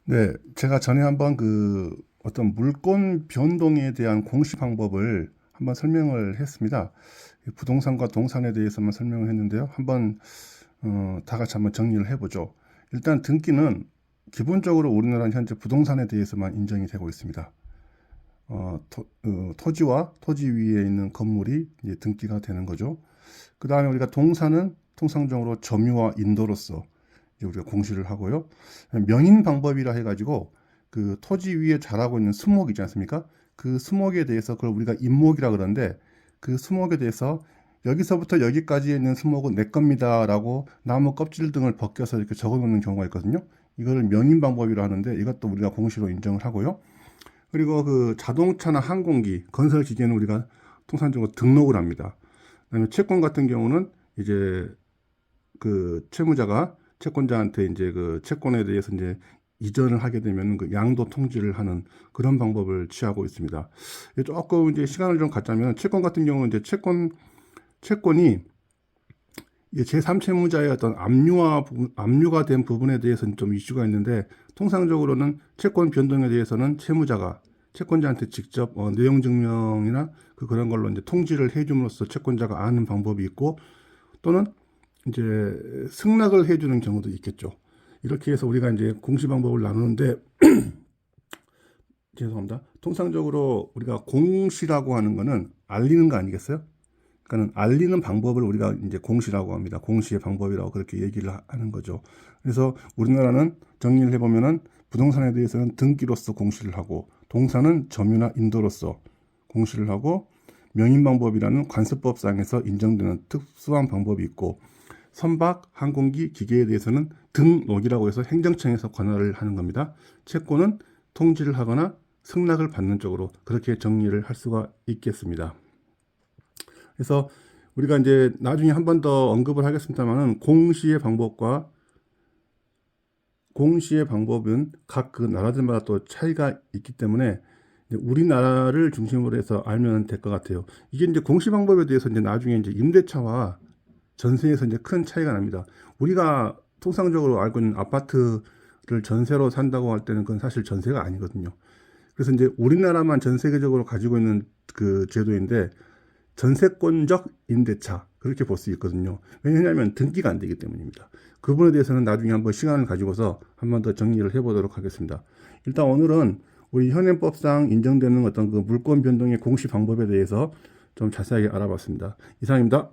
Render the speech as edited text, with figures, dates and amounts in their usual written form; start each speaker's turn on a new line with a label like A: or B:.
A: 네, 제가 전에 한번 그 어떤 물권 변동에 대한 공시 방법을 한번 설명을 했습니다. 이 부동산과 동산에 대해서만 설명을 했는데요. 한번 다 같이 한번 정리를 해보죠. 일단 등기는 기본적으로 우리나라는 현재 부동산에 대해서만 인정이 되고 있습니다. 토지와 토지 위에 있는 건물이 이제 등기가 되는 거죠. 그 다음에 우리가 동산은 통상적으로 점유와 인도로서 이제 우리가 공시를 하고요. 명인 방법이라 해가지고 그 토지 위에 자라고 있는 수목 있지 않습니까? 그 수목에 대해서 그걸 우리가 인목이라 그러는데 그 수목에 대해서 여기서부터 여기까지 있는 수목은 내 겁니다라고 나무 껍질 등을 벗겨서 이렇게 적어 놓는 경우가 있거든요. 이거를 명인 방법이라 하는데 이것도 우리가 공시로 인정을 하고요. 그리고 그 자동차나 항공기, 건설 기계는 우리가 통상적으로 등록을 합니다. 그다음에 채권 같은 경우는 이제 그 채무자가 채권자한테 이제 그 채권에 대해서 이제 이전을 하게 되면 그 양도 통지를 하는 그런 방법을 취하고 있습니다. 조금 이제 시간을 좀 갖자면 채권 같은 경우는 이제 채권이 제3채무자의 어떤 압류가 된 부분에 대해서는 좀 이슈가 있는데 통상적으로는 채권 변동에 대해서는 채무자가 채권자한테 직접 내용 증명이나 그런 걸로 이제 통지를 해줌으로써 채권자가 아는 방법이 있고 또는 이제 승낙을 해주는 경우도 있겠죠. 이렇게 해서 우리가 이제 공시 방법을 나누는데 죄송합니다. 통상적으로 우리가 공시라고 하는 거는 알리는 거 아니겠어요? 그러니까 알리는 방법을 우리가 이제 공시라고 합니다. 공시의 방법이라고 그렇게 얘기를 하는 거죠. 그래서 우리나라는 정리를 해보면은 부동산에 대해서는 등기로서 공시를 하고 동산은 점유나 인도로서 공시를 하고 명인 방법이라는 관습법상에서 인정되는 특수한 방법이 있고 선박, 항공기, 기계에 대해서는 등록이라고 해서 행정청에서 관할을 하는 겁니다. 채권은 통지를 하거나 승낙을 받는 쪽으로 그렇게 정리를 할 수가 있겠습니다. 그래서 우리가 이제 나중에 한 번 더 언급을 하겠습니다만은 공시의 방법은 각 그 나라들마다 또 차이가 있기 때문에 우리나라를 중심으로 해서 알면 될 것 같아요. 이게 이제 공시 방법에 대해서 이제 나중에 이제 임대차와 전세에서 이제 큰 차이가 납니다. 우리가 통상적으로 알고 있는 아파트를 전세로 산다고 할 때는 그건 사실 전세가 아니거든요. 그래서 이제 우리나라만 전 세계적으로 가지고 있는 그 제도인데 전세권적 임대차 그렇게 볼 수 있거든요. 왜냐하면 등기가 안 되기 때문입니다. 그 부분에 대해서는 나중에 한번 시간을 가지고서 한번 더 정리를 해보도록 하겠습니다. 일단 오늘은 우리 현행법상 인정되는 어떤 그 물권 변동의 공시 방법에 대해서 좀 자세하게 알아봤습니다. 이상입니다.